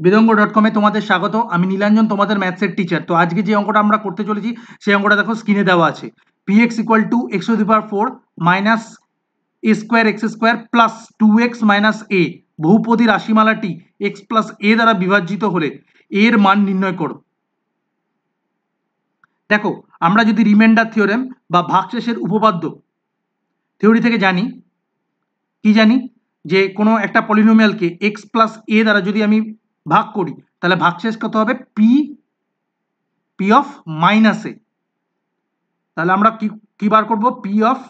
বেদঙ্গ.com তোমাদের স্বাগত। আমি নীলাঞ্জন, তোমাদের ম্যাথসের টিচার। তো আজকে যে অঙ্কটা আমরা করতে চলেছি সেই অঙ্কটা দেখো স্ক্রিনে দেওয়া আছে। px equal to x two the power 4 minus a square x square plus 2x minus a বহুপদী রাশিমালাটি x প্লাস a দ্বারা বিভাজিত হলে এর মান নির্ণয় করো। দেখো, আমরা যদি রিমাইন্ডার থিওরেম বা ভাগশেষের উপপাদ্য থিওরি থেকে জানি, কি জানি যে কোনো একটা পলিনোমিয়ালকে x প্লাস a দ্বারা যদি আমি ভাগ করি তাহলে ভাগশেষ কত হবে? পি অফ মাইনাস এ। তাহলে আমরা কি বার করব? পি অফ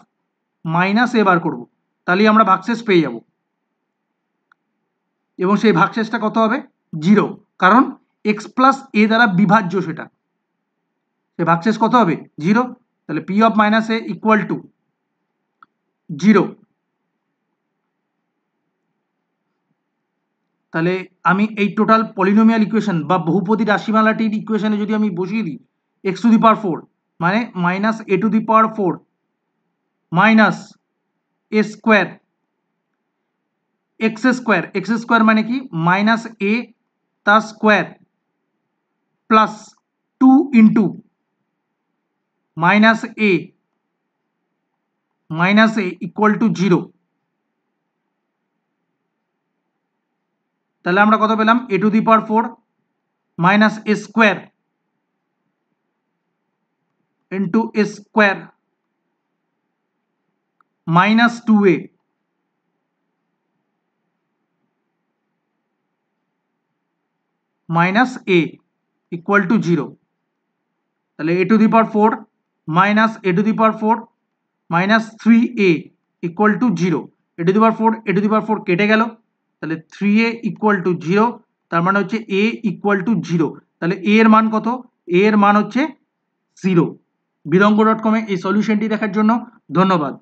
মাইনাস এ বার করব, তাহলেই আমরা ভাগশেষ পেয়ে যাব। এবং সেই ভাগশেষটা কত হবে? 0, কারণ এক্স প্লাস এ দ্বারা বিভাজ্য সেটা। সে ভাগশেষ কত হবে? 0। তাহলে P of minus a equal to 0। তাহলে আমি এই টোটাল পলিনোমিয়াল ইকুয়েশন বা বহুপদী রাশিমালাটির ইকুয়েশনে যদি আমি বসিয়ে দিই এক্স টু দি পাওয়ার 4 মানে minus a to the power 4 minus a square x square মানে কি? মাইনাস এ তার square plus 2 into minus a equal to 0। তাহলে আমরা কত পেলাম? A to the power 4 minus a square into a square minus 2a minus a equal to 0। তাহলে a to the power 4 minus a to the power 4 minus 3a equal to 0। A to the power 4 কেটে গেল, তাহলে 3a equal to 0। তার মানে হচ্ছে a equal to 0। তাহলে a এর মান কত? a এর মান হচ্ছে 0। বেদঙ্গ.com এই সলিউশনটি দেখার জন্য ধন্যবাদ।